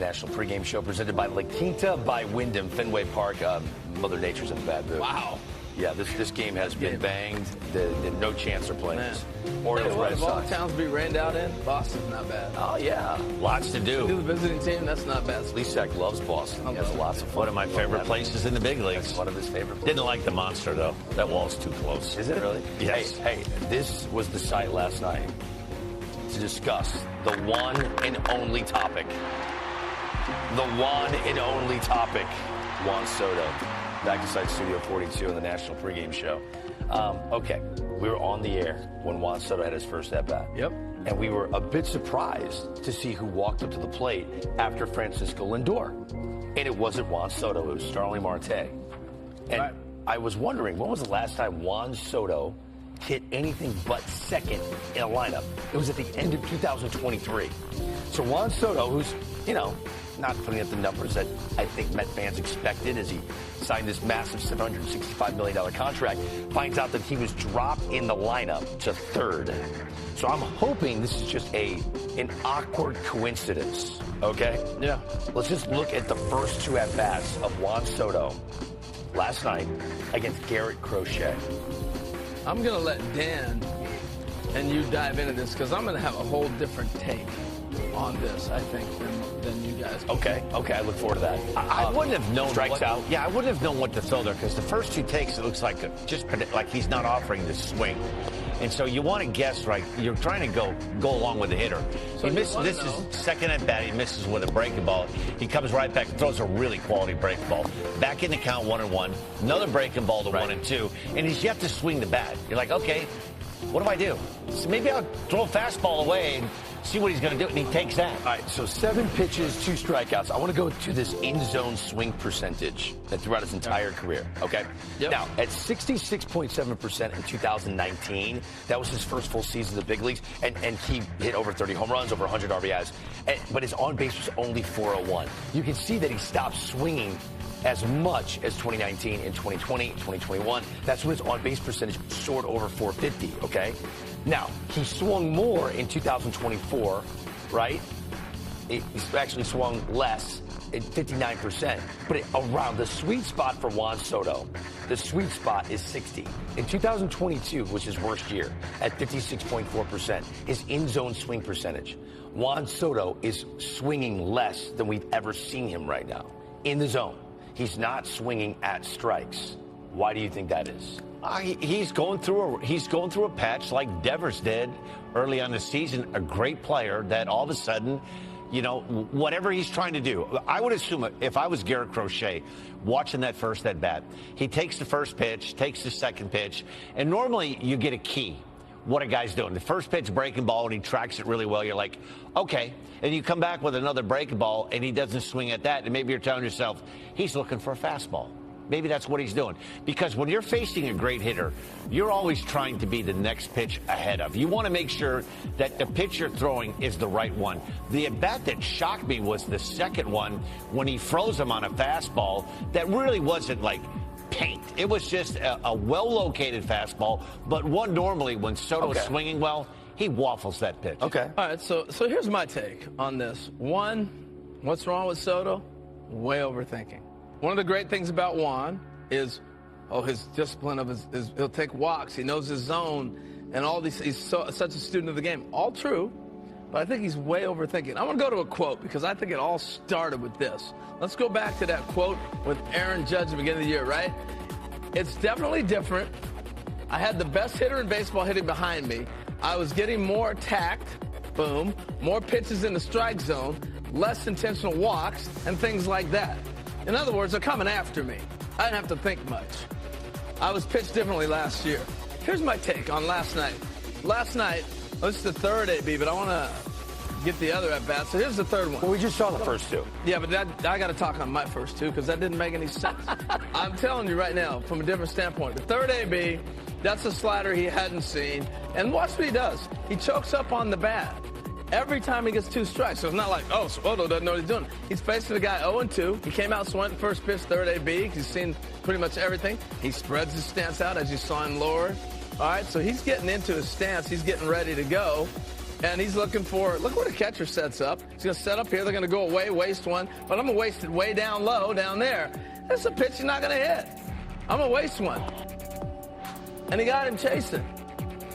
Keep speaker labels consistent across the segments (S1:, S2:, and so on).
S1: National pregame show presented by La Quinta by Wyndham, Fenway Park. Mother Nature's in a bad mood.
S2: Wow.
S1: Yeah, this game has been banged. No chance they're playing this. Orioles, Red
S2: Of all
S1: Sox.
S2: towns to be rained out in, Boston's not bad.
S1: Oh, yeah. Lots to do.
S2: Do the visiting team, that's not bad.
S1: Lisak loves Boston. He has lots of fun.
S3: One of my favorite places in the big leagues.
S1: That's one of his favorite places.
S3: Didn't like the monster, though. That wall's too close.
S1: Is it really?
S3: Yes.
S1: Hey, this was the site last night to discuss the one and only topic. The one and only topic. Juan Soto. Back to Site Studio 42 in the National pregame show. Okay, we were on the air when Juan Soto had his first at-bat.
S2: Yep.
S1: And we were a bit surprised to see who walked up to the plate after Francisco Lindor. And it wasn't Juan Soto, it was Starling Marte. And
S2: Right.
S1: I was wondering, when was the last time Juan Soto hit anything but second in a lineup? It was at the end of 2023. So Juan Soto, who's, not putting up the numbers that I think Met fans expected as he signed this massive $765 million contract, finds out that he was dropped in the lineup to third. So I'm hoping this is just an awkward coincidence, okay?
S2: Yeah.
S1: Let's just look at the first two at-bats of Juan Soto last night against Garrett Crochet.
S2: I'm going to let Dan and you dive into this because I'm going to have a whole different take on this, I think, than you guys.
S1: Okay, I look forward to that.
S3: I wouldn't have known.
S1: Strikes out.
S3: Yeah, I wouldn't have known what to throw there because the first two takes, it looks like like he's not offering the swing. And so you want to guess, right? You're trying to go along with the hitter.
S2: So
S3: He misses. This is second at bat. He misses with a breaking ball. He comes right back and throws a really quality breaking ball. Back in the count 1-1. Another breaking ball to 1-2. And he's yet to swing the bat. You're like, okay, what do I do? So maybe I'll throw a fastball away and see what he's going to do, and he takes that.
S1: All right, so 7 pitches, 2 strikeouts. I want to go to this in-zone swing percentage that throughout his entire career, okay?
S2: Yep.
S1: Now, at 66.7% in 2019, that was his first full season in the big leagues, and he hit over 30 home runs, over 100 RBIs, but his on-base was only 401. You can see that he stopped swinging as much as 2019 and 2020, 2021. That's when his on-base percentage soared over 450, okay? Now, he swung more in 2024, right? He actually swung less at 59%. But around the sweet spot for Juan Soto, the sweet spot is 60. In 2022 was his worst year at 56.4%, his in-zone swing percentage. Juan Soto is swinging less than we've ever seen him right now in the zone. He's not swinging at strikes. Why do you think that is?
S3: He's going through a patch like Devers did early on the season. A great player that all of a sudden, whatever he's trying to do, I would assume if I was Garrett Crochet watching that first at bat, he takes the first pitch, takes the second pitch, and normally you get a key. What a guy's doing. The first pitch breaking ball and he tracks it really well. You're like, okay. And you come back with another breaking ball and he doesn't swing at that. And maybe you're telling yourself, he's looking for a fastball. Maybe that's what he's doing. Because when you're facing a great hitter, you're always trying to be the next pitch ahead of. You want to make sure that the pitch you're throwing is the right one. The at-bat that shocked me was the second one when he froze him on a fastball that really wasn't like paint. It was just a well-located fastball, but one normally when Soto's swinging well, he waffles that pitch.
S1: Okay.
S2: All right, so here's my take on this. One, what's wrong with Soto? Way overthinking. One of the great things about Juan is, his discipline of his he'll take walks, he knows his zone, and all these, he's such a student of the game. All true, but I think he's way overthinking. I want to go to a quote because I think it all started with this. Let's go back to that quote with Aaron Judge at the beginning of the year, right? It's definitely different. I had the best hitter in baseball hitting behind me. I was getting more attacked, boom, more pitches in the strike zone, less intentional walks, and things like that. In other words, they're coming after me. I didn't have to think much. I was pitched differently last year. Here's my take on last night. Last night, this is the third AB, but I want to get the other at bat. So here's the third one.
S1: Well, we just saw the first two.
S2: Yeah, but I got to talk on my first two because that didn't make any sense. I'm telling you right now, from a different standpoint, the third AB, that's a slider he hadn't seen. And watch what he does. He chokes up on the bat every time he gets 2 strikes. So it's not like, Soto doesn't know what he's doing. He's facing the guy 0-2. He came out swinging first pitch, third AB. He's seen pretty much everything. He spreads his stance out as you saw him lower. All right, so he's getting into his stance. He's getting ready to go. And he's looking for, look where the catcher sets up. He's going to set up here. They're going to go away, waste one. But I'm going to waste it way down low down there. That's a pitch you're not going to hit. I'm going to waste one. And he got him chasing.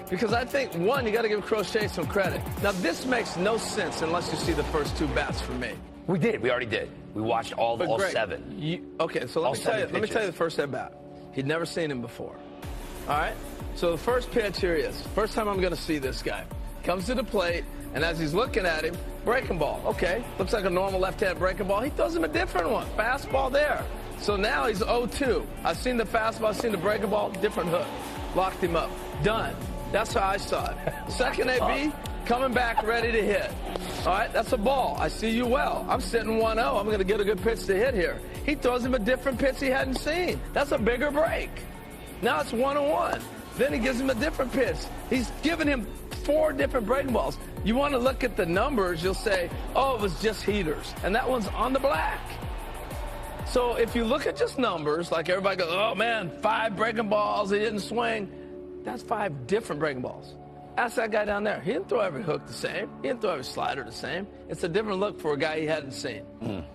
S2: Because I think, one, you got to give Crochet some credit. Now, this makes no sense unless you see the first two bats for me.
S1: We did. We already did. We watched all
S2: Greg,
S1: seven.
S2: Okay, so let me tell you the first at bat. He'd never seen him before. All right? So the first pitch, here he is. First time I'm going to see this guy. Comes to the plate, and as he's looking at him, breaking ball. Okay, looks like a normal left-hand breaking ball. He throws him a different one. Fastball there. So now he's 0-2. I've seen the fastball, I've seen the breaking ball, different hook. Locked him up. Done. That's how I saw it. Second AB, coming back, ready to hit. All right, that's a ball. I see you well. I'm sitting 1-0. I'm going to get a good pitch to hit here. He throws him a different pitch he hadn't seen. That's a bigger break. Now it's 1-1. Then he gives him a different pitch. He's giving him 4 different breaking balls. You want to look at the numbers, you'll say, oh, it was just heaters. And that one's on the black. So if you look at just numbers, like everybody goes, oh, man, 5 breaking balls, he didn't swing. That's 5 different breaking balls. Ask that guy down there. He didn't throw every hook the same. He didn't throw every slider the same. It's a different look for a guy he hadn't seen.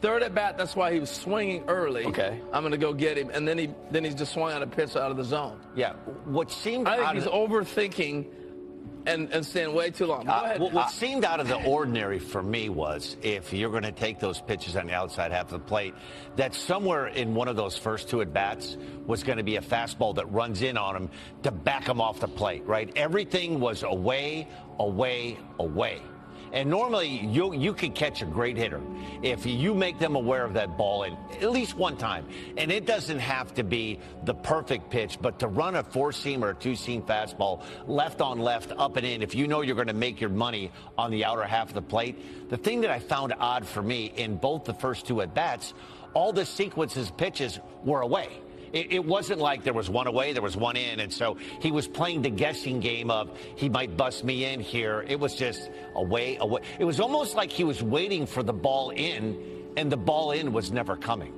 S2: Third at bat, that's why he was swinging early.
S1: Okay.
S2: I'm going to go get him. And then he just swung out a pitch out of the zone.
S3: Yeah. What seemed
S2: I think he's overthinking and staying way too long. Go ahead.
S3: What seemed out of the ordinary for me was, if you're going to take those pitches on the outside half of the plate, that somewhere in one of those first 2 at-bats was going to be a fastball that runs in on him to back him off the plate, right? Everything was away, away, away. And normally, you could catch a great hitter if you make them aware of that ball at least one time. And it doesn't have to be the perfect pitch, but to run a 4-seam or a 2-seam fastball left on left, up and in, if you know you're going to make your money on the outer half of the plate. The thing that I found odd for me in both the first 2 at-bats, all the sequences pitches were away. It wasn't like there was one away, there was one in, and so he was playing the guessing game of he might bust me in here. It was just away, away. It was almost like he was waiting for the ball in, and the ball in was never coming.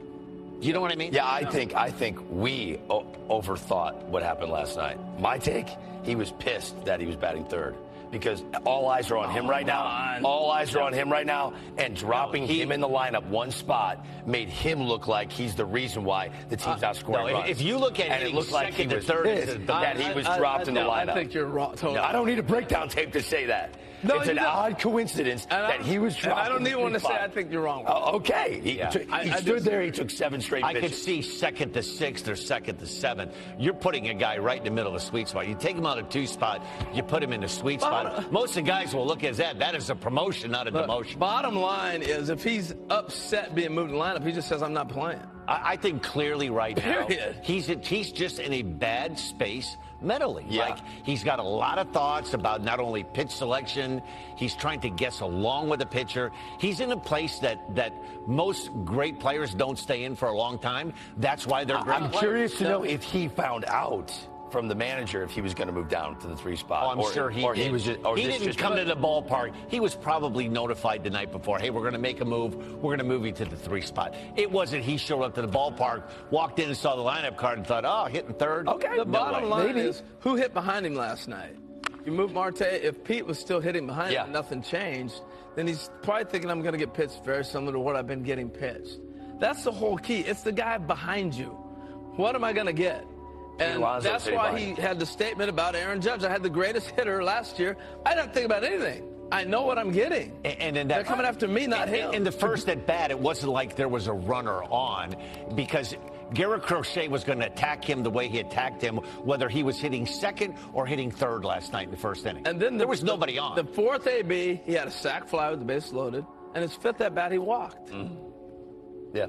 S3: You know what I mean?
S1: Yeah, I think we overthought what happened last night. My take, he was pissed that he was batting third. Because all eyes are on him right now. All eyes are on him right now. And dropping him in the lineup one spot made him look like he's the reason why the team's not scoring runs.
S3: If you look at
S1: it, looked like he was
S3: third,
S1: that he was dropped in the lineup.
S2: I think you're wrong. Totally.
S1: No, I don't need a breakdown tape to say that.
S2: No,
S1: it's an odd coincidence that he was dropped.
S2: I don't need one to say I think you're wrong.
S1: Okay. He stood there. He took 7 straight pitches.
S3: I could see second to 6th or second to 7th. You're putting a guy right in the middle of the sweet spot. You take him out of 2 spot, you put him in the sweet spot. Most of the guys will look at that. That is a promotion, not a demotion.
S2: Bottom line is, if he's upset being moved in the lineup, he just says, I'm not playing.
S3: I think clearly right now,
S2: Period.
S3: he's just in a bad space mentally.
S1: Yeah.
S3: Like, he's got a lot of thoughts about not only pitch selection, he's trying to guess along with the pitcher. He's in a place that most great players don't stay in for a long time. That's why they're great
S1: I'm
S3: players.
S1: curious to know if he found out from the manager if he was going to move down to the 3 spot.
S3: Oh, I'm sure he did. He didn't come to the ballpark. He was probably notified the night before, hey, we're going to make a move. We're going to move you to the 3 spot. It wasn't he showed up to the ballpark, walked in and saw the lineup card and thought, oh, hitting third.
S2: Okay, the bottom line is, who hit behind him last night? You move Marte. If Pete was still hitting behind him and nothing changed, then he's probably thinking I'm going to get pitched very similar to what I've been getting pitched. That's the whole key. It's the guy behind you. What am I going to get? And that's why he had the statement about Aaron Judge. I had the greatest hitter last year. I don't think about anything. I know what I'm getting.
S3: And in that,
S2: they're coming after me, not him.
S3: In the first at bat, it wasn't like there was a runner on, because Garrett Crochet was going to attack him the way he attacked him, whether he was hitting second or hitting third last night in the first inning.
S2: And then
S3: there was nobody on.
S2: The 4th AB, he had a sac fly with the base loaded, and his 5th at bat, he walked.
S1: Yeah.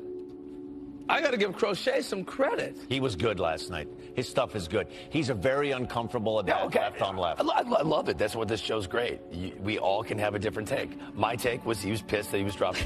S2: I got to give Crochet some credit.
S3: He was good last night. His stuff is good. He's a very uncomfortable at bat, left on left.
S1: I love it. That's what this show's great. We all can have a different take. My take was he was pissed that he was dropped